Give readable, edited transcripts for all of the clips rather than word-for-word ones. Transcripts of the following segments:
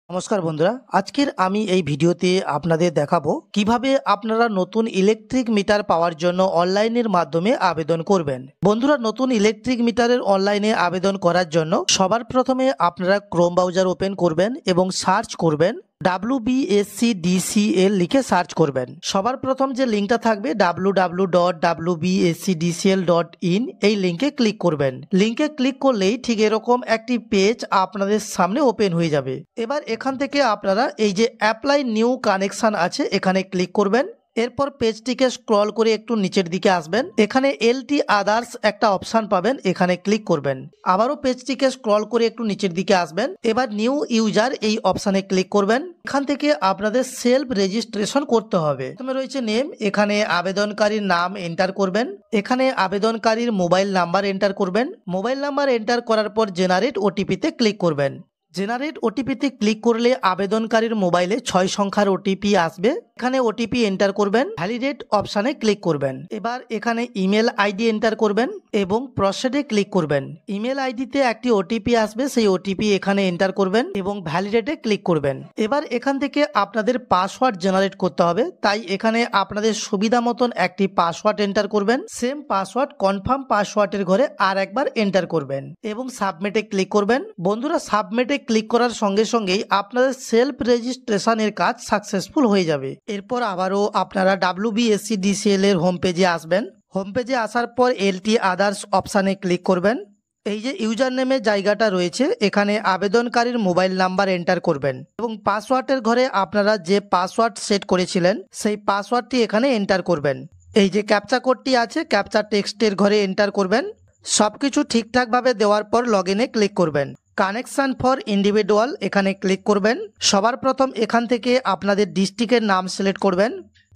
নমস্কার বন্ধুরা, আজকের আমি এই ভিডিওতে আপনাদের দেখাবো কিভাবে আপনারা নতুন ইলেকট্রিক মিটার পাওয়ার জন্য অনলাইনের মাধ্যমে আবেদন করবেন। বন্ধুরা, নতুন ইলেকট্রিক মিটারের অনলাইনে আবেদন করার জন্য সবার প্রথমে আপনারা ক্রোম ব্রাউজার ওপেন করবেন এবং সার্চ করবেন WBSCDCL লিখে সার্চ করবেন। সবার প্রথম যে লিঙ্কটা থাকবে www.wbscdcl.in, এই লিঙ্কে ক্লিক করবেন। লিঙ্কে ক্লিক করলেই ঠিক এরকম একটি পেজ আপনাদের সামনে ওপেন হয়ে যাবে। এবার এখান থেকে আপনারা এই যে অ্যাপ্লাই নিউ কানেকশন আছে এখানে ক্লিক করবেন। এরপর পেজটিকে স্ক্রল করে একটু নিচের দিকে আসবেন, এখানে এলটি আদার্স একটা অপশন পাবেন, এখানে ক্লিক করবেন। আবারও পেজটিকে স্ক্রল করে একটু নিচের দিকে আসবেন, এবার নিউ ইউজার এই অপশনে ক্লিক করবেন। এখান থেকে আপনাদের সেলফ রেজিস্ট্রেশন করতে হবে। প্রথমে রয়েছে নেম, এখানে আবেদনকারীর নাম এন্টার করবেন, এখানে আবেদনকারীর মোবাইল নাম্বার এন্টার করবেন। মোবাইল নাম্বার এন্টার করার পর জেনারেট ওটিপিতে ক্লিক করবেন। জেনারেট ওটিপিতে ক্লিক করলে আবেদনকারীর মোবাইলে 6 সংখ্যার ওটিপি আসবে, এখানে ওটিপি এন্টার করবেন, ভ্যালিডেট অপশানে ক্লিক করবেন। এবার এখানে ইমেল আইডি এন্টার করবেন এবং প্রসিডে ক্লিক করবেন। ইমেল আইডিতে একটি ওটিপি আসবে, সেই ওটিপি এখানে এন্টার করবেন এবং ভ্যালিডেটে ক্লিক করবেন। এবার এখান থেকে আপনাদের পাসওয়ার্ড জেনারেট করতে হবে, তাই এখানে আপনাদের সুবিধা মতন একটি পাসওয়ার্ড এন্টার করবেন। সেম পাসওয়ার্ড কনফার্ম পাসওয়ার্ডের ঘরে আর একবার এন্টার করবেন এবং সাবমিটে ক্লিক করবেন। বন্ধুরা, সাবমিটে ক্লিক করার সঙ্গে সঙ্গেই আপনাদের সেলফ রেজিস্ট্রেশনের কাজ সাকসেসফুল হয়ে যাবে। এরপর আবারও আপনারা WBSCDCL এর হোম পেজে আসবেন। হোম পেজে আসার পর এলটি আদার্স অপশানে ক্লিক করবেন। এই যে ইউজার নেমের জায়গাটা রয়েছে এখানে আবেদনকারীর মোবাইল নাম্বার এন্টার করবেন এবং পাসওয়ার্ডের ঘরে আপনারা যে পাসওয়ার্ড সেট করেছিলেন সেই পাসওয়ার্ডটি এখানে এন্টার করবেন। এই যে ক্যাপচা কোডটি আছে ক্যাপচা টেক্সটের ঘরে এন্টার করবেন। সবকিছু ঠিকঠাকভাবে দেওয়ার পর লগইনে ক্লিক করবেন। কানেকশন ফর ইন্ডিভিজুয়াল এখানে ক্লিক করবেন। সবার প্রথম এখান থেকে আপনাদের ডিস্ট্রিক্টের নাম সিলেক্ট করবেন।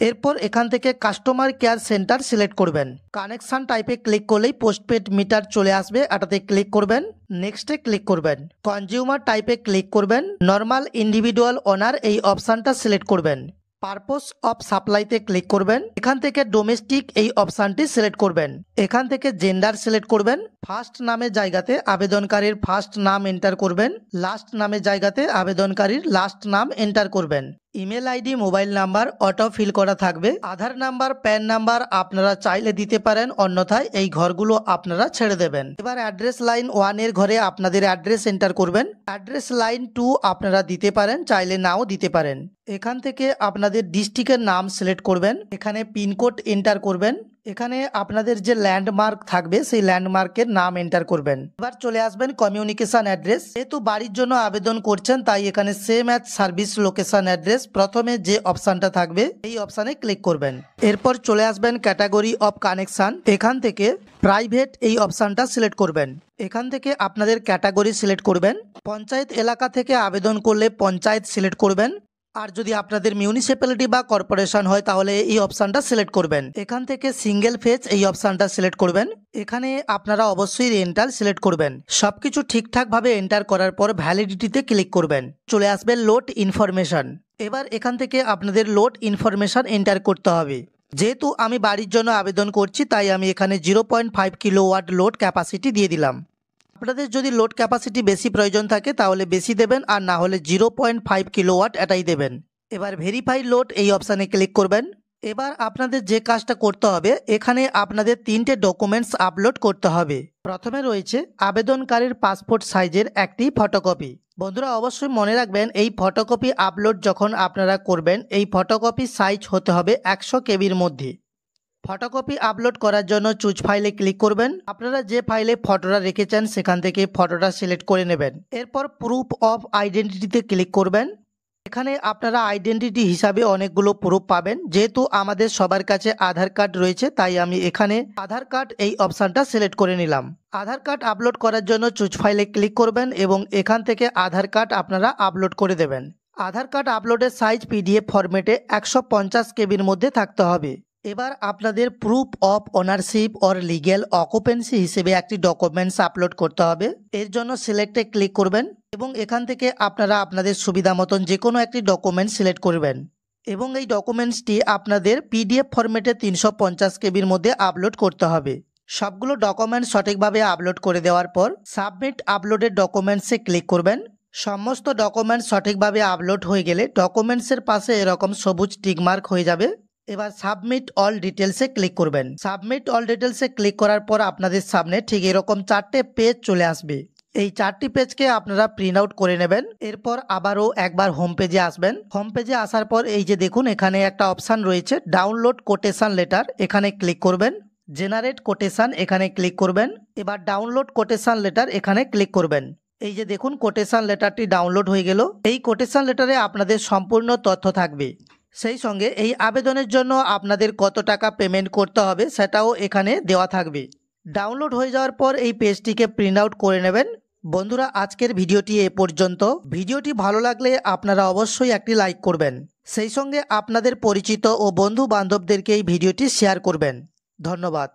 এরপর এখান থেকে কাস্টমার কেয়ার সেন্টার সিলেক্ট করবেন। কানেকশন টাইপে ক্লিক করলেই পোস্টপেড মিটার চলে আসবে, এটাতে ক্লিক করবেন। নেক্সটে ক্লিক করবেন। কনজিউমার টাইপে ক্লিক করবেন। নর্মাল ইন্ডিভিজুয়াল ওনার এই অপশানটা সিলেক্ট করবেন। পারপোজ অফ সাপ্লাইতে ক্লিক করবেন। এখান থেকে ডোমেস্টিক এই অপশানটি সিলেক্ট করবেন। এখান থেকে জেন্ডার সিলেক্ট করবেন। ফার্স্ট নামের জায়গাতে আবেদনকারীর ফার্স্ট নাম এন্টার করবেন। লাস্ট নামের জায়গাতে আবেদনকারীর লাস্ট নাম এন্টার করবেন। Email ID mobile number auto feel করা থাকবে। আধার নাম্বার প্যান নাম্বার আপনারা চাইলে দিতে পারেন, অন্যথায় এই ঘরগুলো আপনারা ছেড়ে দেবেন। এবার অ্যাড্রেস লাইন 1 এর ঘরে আপনাদের অ্যাড্রেস এন্টার করবেন। অ্যাড্রেস লাইন 2 আপনারা দিতে পারেন, চাইলে নাও দিতে পারেন। এখান থেকে আপনাদের ডিস্ট্রিক্টের নাম সিলেক্ট করবেন। এখানে পিনকোড এন্টার করবেন। এখানে আপনাদের যে ল্যান্ডমার্ক থাকবে সেই ল্যান্ডমার্কের নাম এন্টার করবেন। এবার চলে আসবেন কমিউনিকেশন অ্যাড্রেস। যেহেতু বাড়ির জন্য আবেদন করছেন তাই এখানে same as service location address প্রথমে যে অপশানটা থাকবে এই অপশানে ক্লিক করবেন। এরপর চলে আসবেন ক্যাটাগরি অফ কানেকশন। এখান থেকে প্রাইভেট এই অপশানটা সিলেক্ট করবেন। এখান থেকে আপনাদের ক্যাটাগরি সিলেক্ট করবেন। পঞ্চায়েত এলাকা থেকে আবেদন করলে পঞ্চায়েত সিলেক্ট করবেন, আর যদি আপনাদের মিউনিসিপ্যালিটি বা কর্পোরেশন হয় তাহলে এই অপশানটা সিলেক্ট করবেন। এখান থেকে সিঙ্গেল ফেজ এই অপশানটা সিলেক্ট করবেন। এখানে আপনারা অবশ্যই রেন্টাল সিলেক্ট করবেন। সবকিছু ঠিকঠাকভাবে এন্টার করার পর ভ্যালিডিটিতে ক্লিক করবেন। চলে আসবে লোড ইনফরমেশন। এবার এখান থেকে আপনাদের লোড ইনফরমেশন এন্টার করতে হবে। যেহেতু আমি বাড়ির জন্য আবেদন করছি তাই আমি এখানে 0.5 কিলোওয়াট লোড ক্যাপাসিটি দিয়ে দিলাম। আপনাদের যদি লোড ক্যাপাসিটি বেশি প্রয়োজন থাকে তাহলে বেশি দেবেন, আর না হলে 0.5 কিলোওয়াট এটাই দেবেন। এবার ভেরিফাই লোড এই অপশানে ক্লিক করবেন। এবার আপনাদের যে কাজটা করতে হবে এখানে আপনাদের 3টে ডকুমেন্টস আপলোড করতে হবে। প্রথমে রয়েছে আবেদনকারীর পাসপোর্ট সাইজের একটি ফটোকপি। বন্ধুরা, অবশ্যই মনে রাখবেন এই ফটোকপি আপলোড যখন আপনারা করবেন এই ফটোকপি সাইজ হতে হবে 100 কেবির মধ্যে। ফটোকপি আপলোড করার জন্য চুজ ফাইলে ক্লিক করবেন। আপনারা যে ফাইলে ফটোটা রেখেছেন সেখান থেকে ফটোটা সিলেক্ট করে নেবেন। এরপর প্রুফ অফ আইডেন্টিটিতে ক্লিক করবেন। এখানে আপনারা আইডেন্টিটি হিসাবে অনেকগুলো প্রুফ পাবেন। যেহেতু আমাদের সবার কাছে আধার কার্ড রয়েছে তাই আমি এখানে আধার কার্ড এই অপশানটা সিলেক্ট করে নিলাম। আধার কার্ড আপলোড করার জন্য চুজ ফাইলে ক্লিক করবেন এবং এখান থেকে আধার কার্ড আপনারা আপলোড করে দেবেন। আধার কার্ড আপলোডের সাইজ PDF ফরম্যাটে 150 কেবির মধ্যে থাকতে হবে। এবার আপনাদের proof of ownership or legal occupancy হিসেবে একটি ডকুমেন্টস আপলোড করতে হবে। এর জন্য সিলেক্টে ক্লিক করবেন এবং এখান থেকে আপনারা আপনাদের সুবিধা মতন যে কোনো একটি ডকুমেন্ট সিলেক্ট করবেন এবং এই ডকুমেন্টসটি আপনাদের PDF ফরম্যাটে 350 কেবির মধ্যে আপলোড করতে হবে। সবগুলো ডকুমেন্ট সঠিকভাবে আপলোড করে দেওয়ার পর সাবমিট আপলোডেড ডকুমেন্টসে ক্লিক করবেন। সমস্ত ডকুমেন্টস সঠিকভাবে আপলোড হয়ে গেলে ডকুমেন্টসের পাশে এরকম সবুজ টিকমার্ক হয়ে যাবে। এবার সাবমিট অল ডিটেলসে ক্লিক করবেন। সাবমিট অল ডিটেলসে ক্লিক করার পর আপনাদের সামনে ঠিক এরকম 4টে পেজ চলে আসবে। এই 4টি পেজকে আপনারা প্রিন্ট আউট করে নেবেন। এরপর আবারও একবার হোম পেজে আসবেন। হোম পেজে আসার পর এই যে দেখুন এখানে একটা অপশান রয়েছে ডাউনলোড কোটেশন লেটার, এখানে ক্লিক করবেন। জেনারেট কোটেশন এখানে ক্লিক করবেন। এবার ডাউনলোড কোটেশন লেটার এখানে ক্লিক করবেন। এই যে দেখুন কোটেশন লেটারটি ডাউনলোড হয়ে গেল। এই কোটেশন লেটারে আপনাদের সম্পূর্ণ তথ্য থাকবে, সেই সঙ্গে এই আবেদনের জন্য আপনাদের কত টাকা পেমেন্ট করতে হবে সেটাও এখানে দেওয়া থাকবে। ডাউনলোড হয়ে যাওয়ার পর এই পেজটিকে প্রিন্ট আউট করে নেবেন। বন্ধুরা, আজকের ভিডিওটি এ পর্যন্ত। ভিডিওটি ভালো লাগলে আপনারা অবশ্যই একটি লাইক করবেন, সেই সঙ্গে আপনাদের পরিচিত ও বন্ধু বান্ধবদেরকে এই ভিডিওটি শেয়ার করবেন। ধন্যবাদ।